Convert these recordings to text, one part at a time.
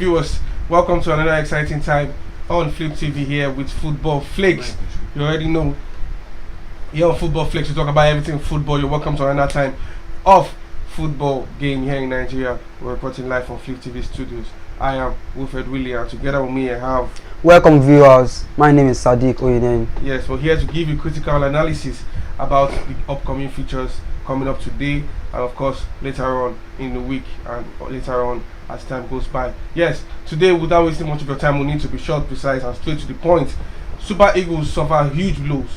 viewers, welcome to another exciting time on Flip TV here with Football Flakes. You already know, here on Football Flakes we talk about everything football. You're welcome to another time of football game here in Nigeria. We're reporting live from Flip TV studios. I am Wilfred William, and together with me I have... Welcome viewers, my name is Sadiq Oyeden. Yes, we're here to give you critical analysis about the upcoming features coming up today and of course later on in the week and later on as time goes by. Yes, today without wasting much of your time we need to be short, precise and straight to the point. Super Eagles suffer huge blows,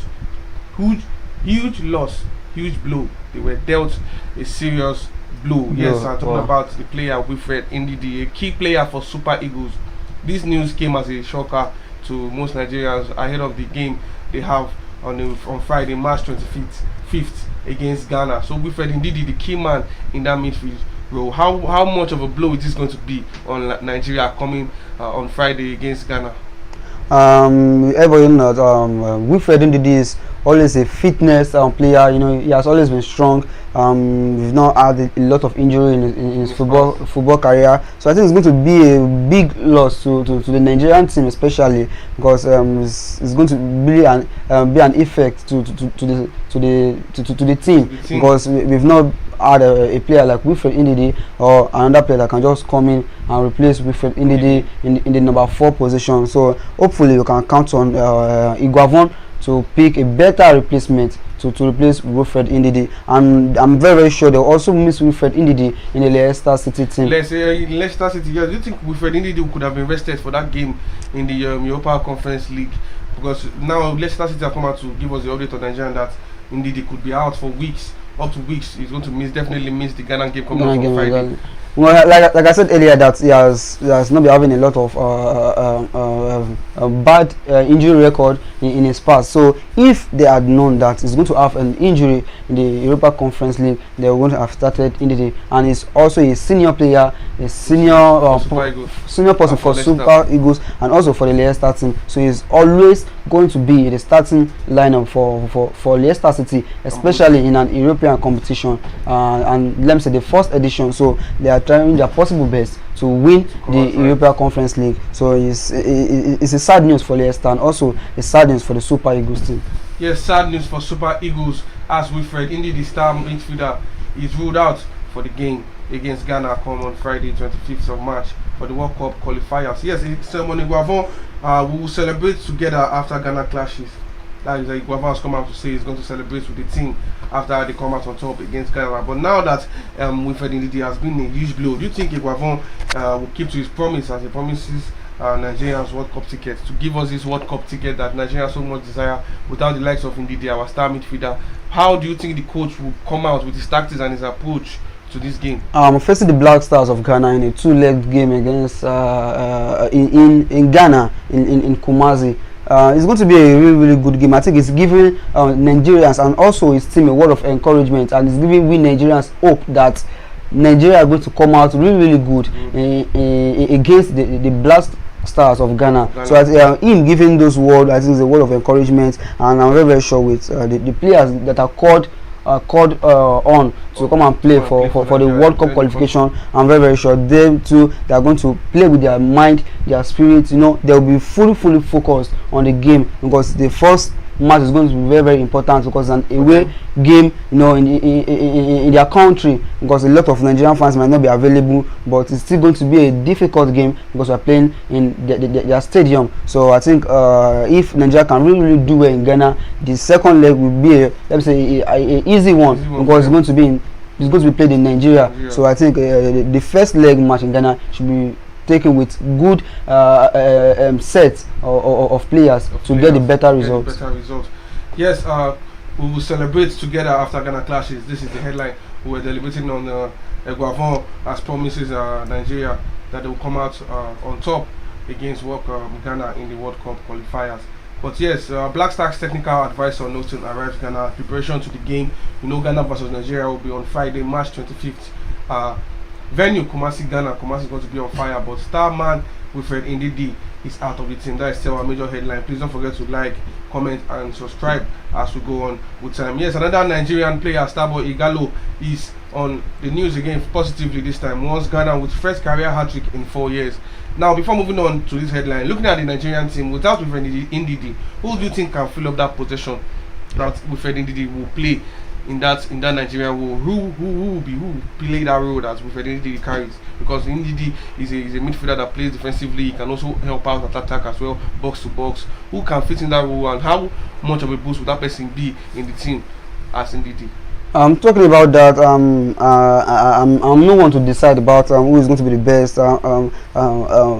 huge loss, huge blow. They were dealt a serious blow. Yes, I'm talking about the player Wilfred Ndidi, a key player for Super Eagles. This news came as a shocker to most Nigerians ahead of the game they have on Friday, March 25th against Ghana. So Wilfred Ndidi, the key man in that midfield role. How much of a blow is this going to be on Nigeria coming on Friday against Ghana? Everybody knows that Wilfred Ndidi is always a fitness player. You know, he has always been strong. He's not had a lot of injury in his football career, so I think it's going to be a big loss to the Nigerian team, especially because it's going to really be an effect to the team, because we've not had a player like Wilfred Ndidi or another player that can just come in and replace Wilfred Ndidi in the number 4 position. So hopefully we can count on Iguavon to pick a better replacement to replace Wilfred Ndidi, and I'm very sure they'll also miss Wilfred Ndidi in the Leicester City team. Leicester City, yeah. Do you think Wilfred Ndidi could have been rested for that game in the Europa Conference League? Because now Leicester City have come out to give us the update on Nigeria that Ndidi could be out for weeks, up to weeks. He's going to definitely miss the Ghana game coming up on Friday. Well, like I said earlier, that he has not been having a lot of bad injury record in his past. So if they had known that he's going to have an injury in the Europa Conference League, they were going to have started Ndidi. And he's also a senior player, a senior person for Super Eagles and also for the Leicester team. So he's always going to be the starting lineup for Leicester City, especially in an European competition. And let me say the first edition. So they are trying their possible best to win the Europa Conference League. So it's a sad news for Leicester and also a sad news for the Super Eagles team. Yes, sad news for Super Eagles as Wilfred Ndidi, the star midfielder, is ruled out for the game against Ghana come on Friday, 25th of March for the World Cup qualifiers. Yes, it's ceremony Iguavon. We will celebrate together after Ghana clashes. That is like Iguavon has come out to say he's going to celebrate with the team after they come out on top against Ghana. But now that Wilfred Ndidi has been a huge blow, do you think Iguavon will keep to his promise as he promises Nigerians World Cup tickets, to give us this World Cup ticket that Nigerians so much desire without the likes of Ndidi, our star midfielder? How do you think the coach will come out with his tactics and his approach to this game? Facing the Black Stars of Ghana in a 2-leg game against in Ghana in Kumasi. It's going to be a really good game. I think it's giving Nigerians and also his team a word of encouragement, and it's giving we Nigerians hope that Nigeria are going to come out really good against the Black Stars of Ghana. So him giving those words, I think is a word of encouragement, and I'm very sure with the players that are called on to come and play for the World Cup qualification. I'm very sure they too, they are going to play with their mind, their spirit. You know, they'll be fully focused on the game, because the first match is going to be very important, because it's an away game, you know, in their country, because a lot of Nigerian fans might not be available, but it's still going to be a difficult game because we're playing in their stadium. So I think if Nigeria can really do well in Ghana, the second leg will be let me say a easy one, because it's going to be played in Nigeria. So I think the first leg match in Ghana should be taken with good set of players to get the better results. Yes, we will celebrate together after Ghana clashes. This is the headline. We were deliberating on Iguavon as promises Nigeria that they will come out on top against Ghana in the World Cup qualifiers. But yes, Black Stars technical advisor Norton arrives Ghana. Preparation to the game. You know, Ghana versus Nigeria will be on Friday, March 25th. Venue Kumasi, Ghana. Kumasi is going to be on fire, but star man Wilfred Ndidi is out of the team. That is still our major headline. Please don't forget to like, comment and subscribe as we go on with time. Yes, another Nigerian player, Starboy Igalo, is on the news again positively this time. Once Ghana with first career hat-trick in 4 years. Now, before moving on to this headline, looking at the Nigerian team without Wilfred Ndidi, who do you think can fill up that position that Wilfred Ndidi will play in that Nigerian role? Who will play that role that Wilfred Ndidi carries? Because Ndidi is a midfielder that plays defensively. He can also help out at attack as well, box to box. Who can fit in that role, and how much of a boost would that person be in the team as Ndidi? I'm talking about that. I'm no one to decide about who is going to be the best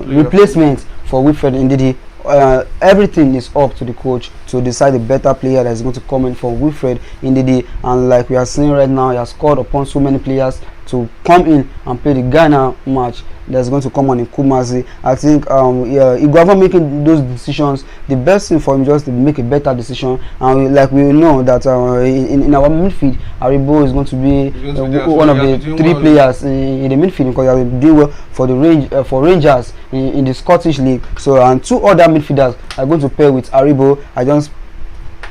replacement for Wilfred Ndidi. Everything is up to the coach to decide the better player that is going to come in for Wilfred Ndidi. And like we are seeing right now, he has scored upon so many players to come in and play the Ghana match that's going to come on in Kumasi. I think Iguava making those decisions, the best thing for him just to make a better decision. And like we know that in our midfield, Aribo is going to be one of the three players in the midfield, because he will do well for the Rangers in the Scottish League. So and two other midfielders are going to pair with Aribo. I just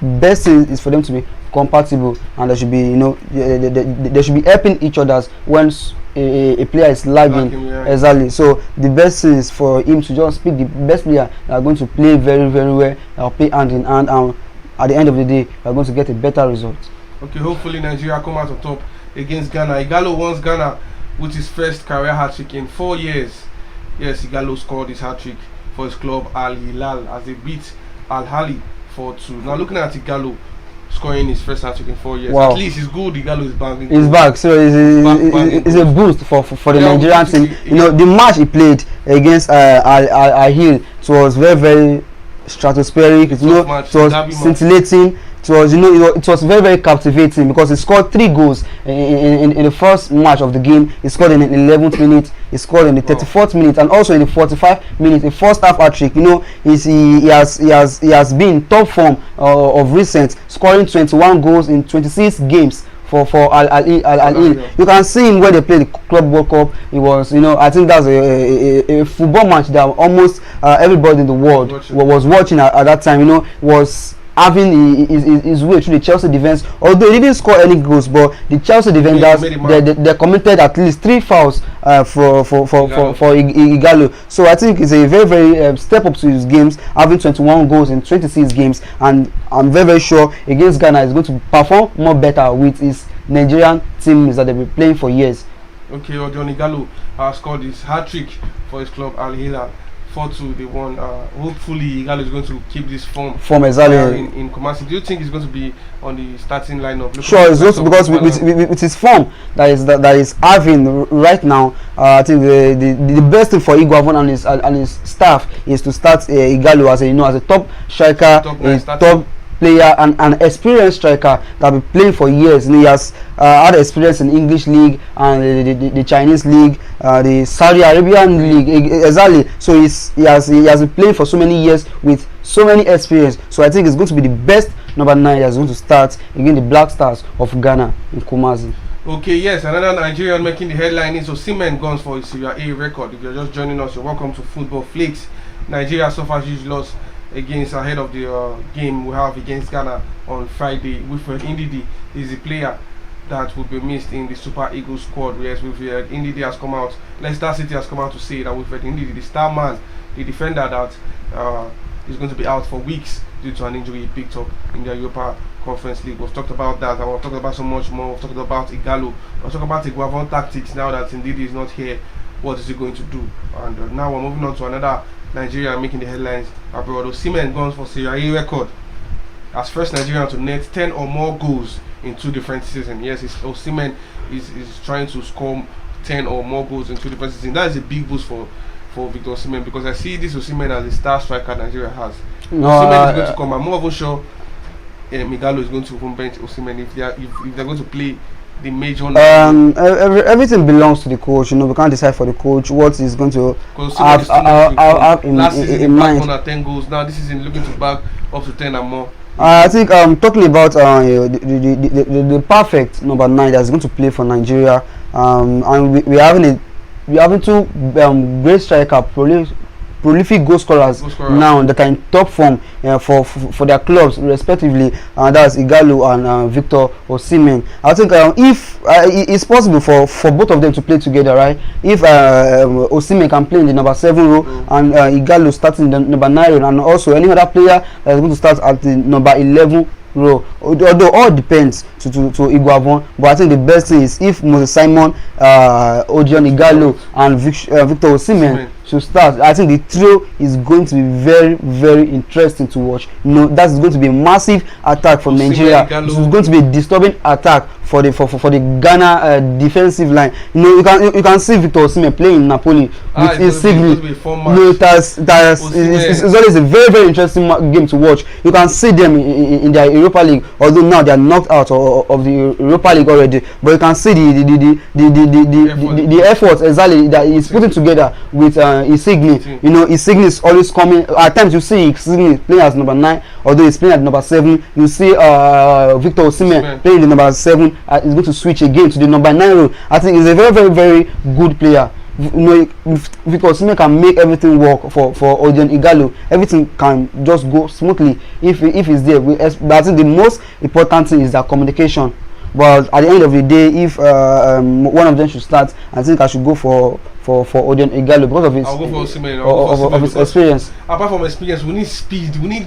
best thing is for them to be compatible, and they should be, they should be helping each other when a player is lagging. Exactly. So the best thing is for him to just pick the best player that are going to play very well, play hand in hand, and at the end of the day we are going to get a better result. Okay, hopefully Nigeria come out on top against Ghana. Igalo wants Ghana with his first career hat-trick in 4 years. Yes, Igalo scored his hat-trick for his club Al Hilal as they beat Al Ahly 4-2. Now looking at Igalo scoring his first hat-trick in 4 years, wow. At least it's good. Igalo is back. He's back, so it's a boost for the Nigerian team. The match he played against Al Hilal, it was very stratospheric. It was scintillating. It was, it was very captivating, because he scored 3 goals in the first match of the game. He scored in the 11th minute, he scored in the 34th minute, and also in the 45th minute, the first half hat-trick. He has been in top form of recent, scoring 21 goals in 26 games for Al Ahly. You can see him when they played the Club World Cup. It was, I think that's a football match that almost everybody in the world was watching at that time. Was having his way through the Chelsea defense. Although he didn't score any goals, but the Chelsea defenders they committed at least 3 fouls for Igalo. So I think it's a very step up to his games, having 21 goals in 26 games, and I'm very sure against Ghana is going to perform more better with his Nigerian teams that they've been playing for years. Okay, Odion Igalo scored his hat-trick for his club Al Hilal. 4-2 they won. Hopefully Igalo is going to keep this form exactly in Kumasi. Do you think he's going to be on the starting lineup? Sure, it's also because with his form that is having right now, I think the best thing for Iguavon and his staff is to start Igalo as a top striker, top player, and an experienced striker that been playing for years. He has had experience in English league and the Chinese league, the Saudi Arabian league, exactly. So he has been playing for so many years with so many experience. So I think it's going to be the best number 9 that's going to start against the Black Stars of Ghana in Kumasi. Okay, yes, another Nigerian making the headline is Osimhen guns for his Serie A record. If you're just joining us, you're welcome to Football Flakes. Nigeria suffers huge loss ahead of the game we have against Ghana on Friday. Wilfred Ndidi is the player that will be missed in the Super Eagles squad. Yes, Wilfred Ndidi has come out. Leicester City has come out to say that Wilfred Ndidi, the star man, the defender that is going to be out for weeks due to an injury he picked up in the Europa Conference League. We've talked about that, and we've talked about so much more. We've talked about Igalo. We've talked about Iguavon tactics now that Ndidi is not here. What is he going to do? And now we're moving on to another Nigeria making the headlines abroad. Osimhen guns for Serie A record as first Nigerian to net 10 or more goals in 2 different seasons. Yes, Osimhen is trying to score 10 or more goals in 2 different seasons. That is a big boost for Victor Osimhen, because I see this Osimhen as a star striker Nigeria has. Osimhen is going to come. I'm more sure Igalo is going to home bench Osimhen if they're going to play the major. Everything belongs to the coach. We can't decide for the coach what is going to have in mind. At 10 goals. Now this is looking to back up to 10 and more. I think talking about the perfect number 9 that's going to play for Nigeria, and we're having 2 great strikers prolific goal scorers now that are in top form for their clubs respectively. That's Igalo and Victor Osimhen. I think if it's possible for both of them to play together, right? If Osimhen can play in the number 7 row and Igalo starting in the number 9 row, and also any other player that is going to start at the number 11 row, although all depends to Iguavon, but I think the best thing is if Moses Simon, Odion Igalo and Victor Osimhen should start. I think the trio is going to be very, very interesting to watch. That's going to be a massive attack from Nigeria. It's going to be a disturbing attack for the Ghana defensive line. You can see Victor Osimhen playing in Napoli with his signature. It's always a very, very interesting game to watch. You can see them in their Europa League, although now they are knocked out of the Europa League already. But you can see the effort exactly that he's putting together with Insigne. Insigne is always coming. At times you see Insigne playing as number 9, although he's playing at number 7. You see Victor Osimhen playing the number 7. He's going to switch again to the number 9 role. I think he's a very, very, very good player. Victor Osimhen can make everything work for Odion Igalo. Everything can just go smoothly if he's there. But I think the most important thing is that communication. But at the end of the day, if one of them should start, I think I should go for Odion Igalo because of his of his experience. Apart from experience, we need speed. We need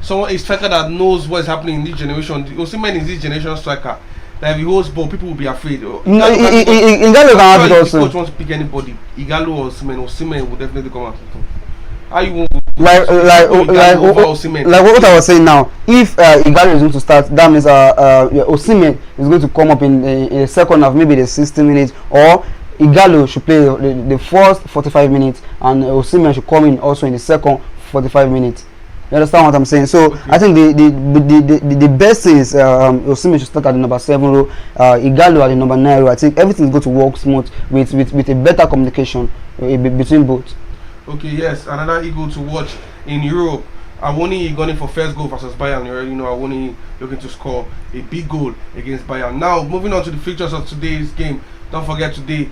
a striker that knows what is happening in this generation. Osimhen is this generation striker. That if he holds ball, people will be afraid. Igalo can have it also. If coach wants to pick anybody, Igalo or Osimhen will definitely come out. How you want? Like what I was saying now, if Igalo is going to start, that means Osimhen is going to come up in a second half, maybe the 60 minutes, or Igalo should play the first 45 minutes and Osimhen should come in also in the second 45 minutes. You understand what I'm saying? So I think the best thing is Osimhen should start at the number 7 row, Igalo at the number 9 row. I think everything is going to work smooth with a better communication between both. Okay, yes, another eagle to watch in Europe. Awoni going for first goal versus Bayern. You already know Awoni looking to score a big goal against Bayern. Now, moving on to the features of today's game. Don't forget today,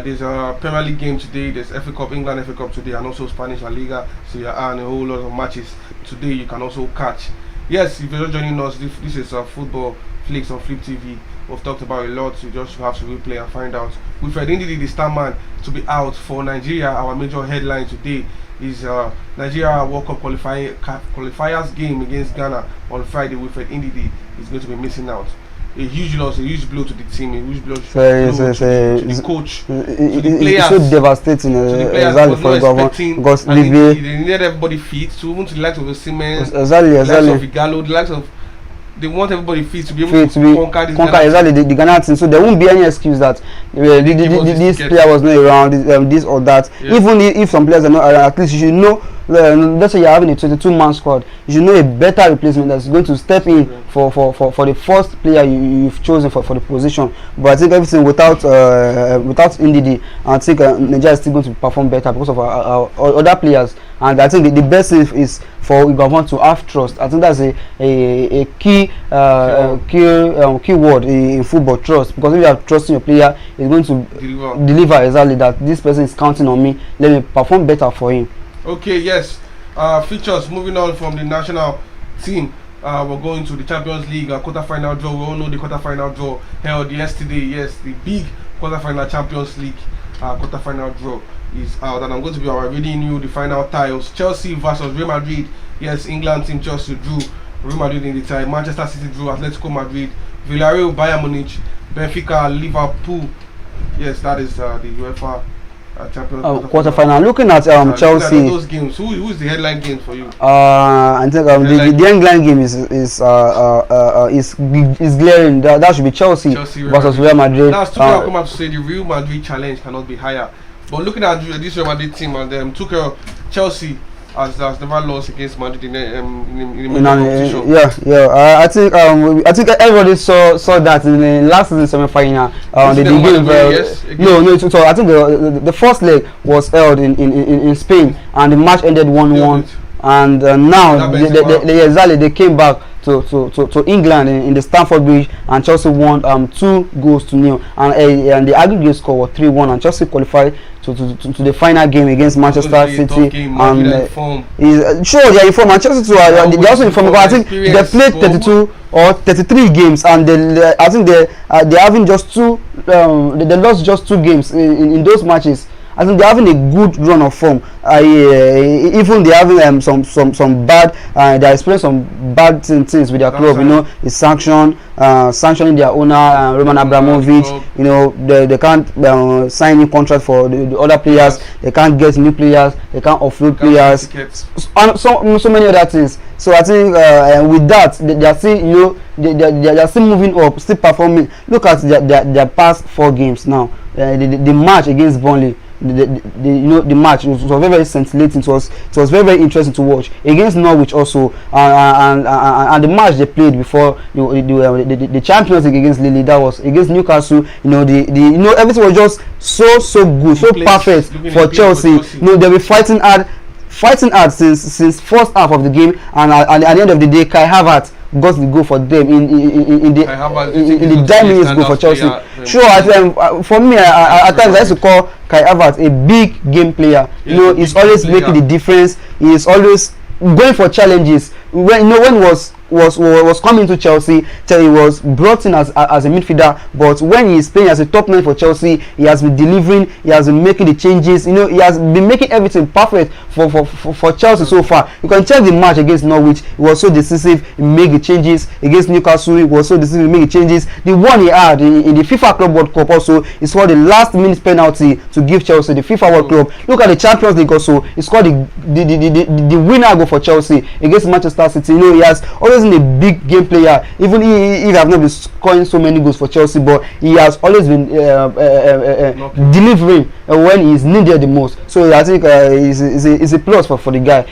there's a Premier League game today. There's FA Cup, England FA Cup today, and also Spanish La Liga. So you are and a whole lot of matches today. You can also catch. Yes, if you're just joining us, this is football Flakes on Flip TV. We've talked about a lot. You just have to replay and find out. Wilfred Ndidi, the star man, to be out for Nigeria. Our major headline today is Nigeria World Cup qualifiers game against Ghana on Friday. Wilfred Ndidi is going to be missing out. A huge loss, a huge blow to the team, a huge blow to the coach, to the players. It's so devastating exactly for Ghana because they needed everybody fit, so even to the likes of Osimhen, the likes of Igalo, the likes of they want everybody fit to be able to conquer exactly the Ghana team. So there won't be any excuse that this player was not around, this or that. Yeah. Even if some players are not around, at least you should know. Let's say you're having a 22-man squad, you should know a better replacement that's going to step in for the first player you've chosen for the position. But I think everything without Ndidi, I think Nigeria is still going to perform better because of our other players. And I think the best thing is for Iguavon to have trust. I think that's a key word in football, trust. Because if you have trust in your player, he's going to deliver exactly that. This person is counting on me. Let me perform better for him. Okay, yes. Features moving on from the national team. We're going to the Champions League quarter-final draw. We all know the quarter-final draw held yesterday. Yes, the big quarter-final Champions League quarter-final draw is out, and I'm going to be reading you the final tiles. Chelsea versus Real Madrid. Yes, England team Chelsea drew. Real Madrid in the tie. Manchester City drew. Atletico Madrid. Villarreal, Bayern Munich. Benfica, Liverpool. Yes, that is the UEFA Champions quarterfinal. Looking at Chelsea. At those games. Who is the headline game for you? I think the England game is glaring. That should be Chelsea versus Real Madrid. Now, Tuchel come out to say the Real Madrid challenge cannot be higher. But looking at this Real Madrid team and Tuchel, Chelsea has never lost against Madrid in competition. I think everybody saw that in the last season semi-final. They gave so I think the first leg was held in Spain and the match ended 1-1. And now they came back to England in the Stamford Bridge, and Chelsea won 2-0, and the aggregate score was 3-1, and Chelsea qualified to the final game against Manchester City. And sure, they are informed. Manchester City they are also informed. But I think they played 32 or 33 games, and I think they're having just two. They lost just 2 games in those matches. I think they're having a good run of form. Even they're having some bad. They experiencing some bad things with their club. You know, it's sanctioning their owner, Roman Abramovich. You know, they can't sign new contract for the other players. They can't get new players. They can't offload players. And so many other things. So I think with that, they are still, you know, they are still moving up, still performing. Look at their past 4 games now. The match against Burnley. The match was very, very scintillating. It was very, very interesting to watch against Norwich also, and the match they played before the Champions League against Lille, that was against Newcastle. You know, everything was just so good, so perfect for Chelsea. You know, they were fighting hard since first half of the game, and at the end of the day, Kai Havertz got the goal for them in the 10 minutes goal for Chelsea. Sure, for me, at times I used to call Kai Havertz a big game player. You know, he's always making the difference. He is always going for challenges. When was coming to Chelsea, he was brought in as a midfielder, but when he's playing as a top man for Chelsea, he has been delivering, he has been making the changes. You know, he has been making everything perfect for Chelsea so far. You can check the match against Norwich, he was so decisive, he made the changes. Against Newcastle, he was so decisive, he made the changes. The one he had in the FIFA Club World Cup also, he scored the last minute penalty to give Chelsea the FIFA World Cup. Look at the Champions League also, he scored the winner goal for Chelsea against Manchester City. You know, he has always been a big game player, even if he has not been scoring so many goals for Chelsea, but he has always been delivering when he is needed the most. So I think it's a plus for the guy.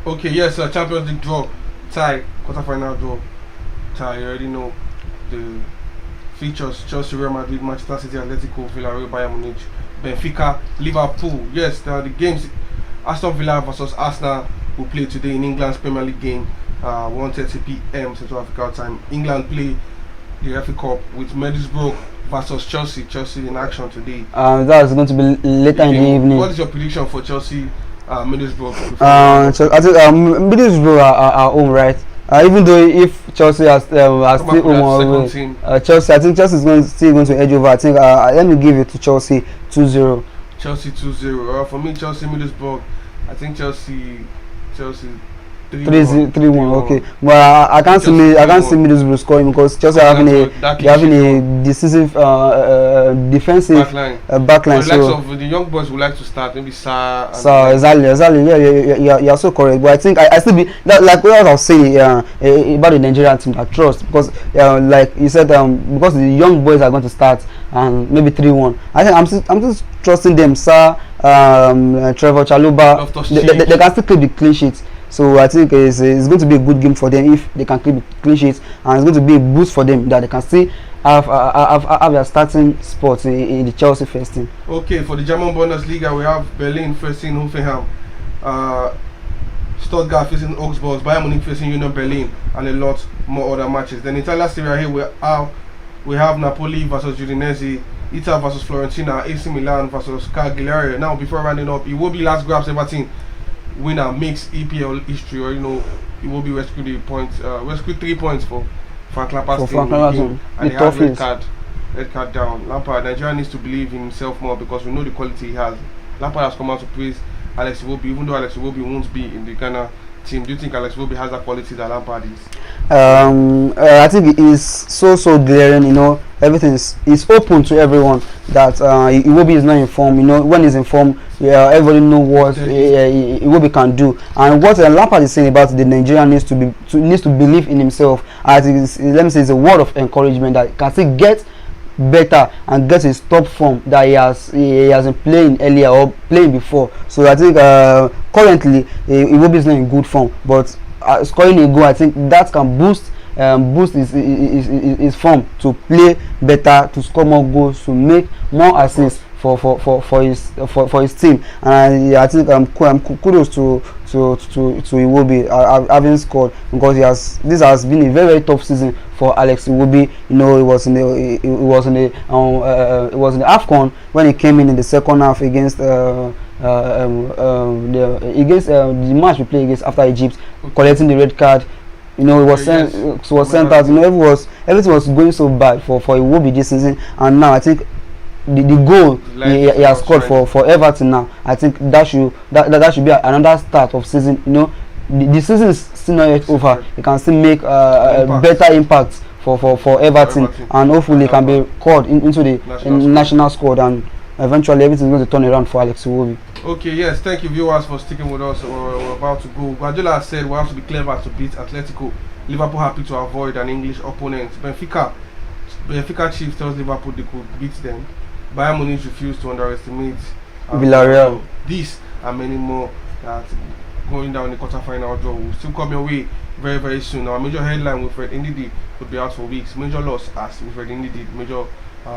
Okay, yes, Champions League draw, tie, quarterfinal draw, tie. You already know the features: Chelsea, Real Madrid, Manchester City, Atletico, Villarreal, Bayern Munich, Benfica, Liverpool. Yes, the games: Aston Villa versus Arsenal will play today in England's Premier League game. 1:30 p.m. Central African time. England play the FA Cup with Middlesbrough versus Chelsea. Chelsea in action today. That's going to be later in the evening. What is your prediction for Chelsea, Middlesbrough? So I think Middlesbrough are home, right? Even though if Chelsea are still home, Chelsea, I think Chelsea is still going to edge over. I think let me give it to Chelsea 2-0. Chelsea 2-0. For me, Chelsea Middlesbrough. I think Chelsea 3-1. Okay, but I can't see Middlesbrough scoring because Chelsea are having a decisive defensive backline. So the young boys would like to start, maybe exactly. Yeah, you're so correct. But I think I still be like what I was saying about the Nigerian team. I trust because like you said, because the young boys are going to start and maybe 3-1. I think I'm just trusting them, sir. Trevor Chalobah, they can still keep the clean sheets. So I think it's going to be a good game for them if they can keep the clean sheets, and it's going to be a boost for them that they can still have their starting spots in the Chelsea first team. Okay, for the German Bundesliga, we have Berlin facing Hoffenheim, Stuttgart facing Augsburg, Bayern Munich facing Union Berlin, and a lot more other matches. Then in Italian Serie A here we have Napoli versus Udinese, Inter versus Fiorentina, AC Milan versus Cagliari. Now before rounding up, it will be last grabs everything. Winner makes EPL history, or it will be rescued 3 points for Frank Lampard's team, and they have red card down. Lampard, Nigeria needs to believe in himself more because we know the quality he has. Lampard has come out to praise Alex Iwobi, even though Alex Iwobi won't be in the Ghana team. Do you think Alex Iwobi has that quality that Lampard is? I think it is so glaring. You know, everything is open to everyone that Iwobi is not informed. You know, when he's informed, everybody know what Iwobi can do. And what Lampard is saying about the Nigerian needs to believe in himself. I think let me say it's a word of encouragement that he can still get better and get his top form that he has been playing earlier or playing before. So I think currently Iwobi is not in good form, but scoring a goal, I think that can boost his form to play better, to score more goals, to make more assists for his team. And I think kudos to Iwobi having scored, because this has been a very, very tough season for Alex Iwobi. You know, it was in the AFCON when he came in the second half against the match we played against after Egypt, collecting the red card. You know, it was sent out. You know, everything was going so bad for Iwobi this season, and now I think the goal he has scored for Everton now. I think that should be another start of season. You know, the season is still not yet over. He can still make a better impact for Everton, and hopefully can be called into the national squad, and eventually everything is going to turn around for Alex Iwobi. Okay, yes, thank you viewers for sticking with us. We're about to go. Guardiola said we have to be clever to beat Atletico. Liverpool happy to avoid an English opponent. Benfica chief tells Liverpool they could beat them. Bayern Munich refused to underestimate Villarreal. This and many more that going down the quarter-final draw will still come your way very, very soon. Our major headline with Fred Ndidi could be out for weeks. Major loss as with Fred Ndidi, major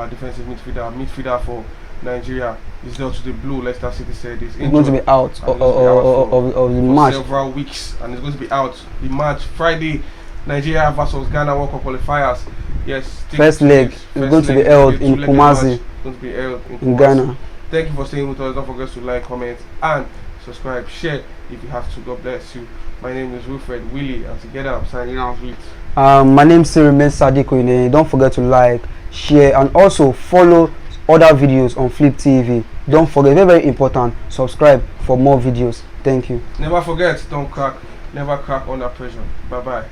defensive midfielder for Nigeria is dealt to the blue. Leicester City said it's going to be out of the match several weeks, and it's going to be out the match Friday. Nigeria versus Ghana World Cup qualifiers. Yes, first leg is going to be held in Kumasi, going to be held in Ghana. Thank you for staying with us. Don't forget to like, comment, and subscribe. Share if you have to. God bless you. My name is Wilfred Willie, and together I'm signing out with. My name still remains Sadiq. Don't forget to like, share, and also follow other videos on Flip TV. Don't forget, very, very important, subscribe for more videos. Thank you. Never forget, don't crack, never crack under pressure. Bye bye.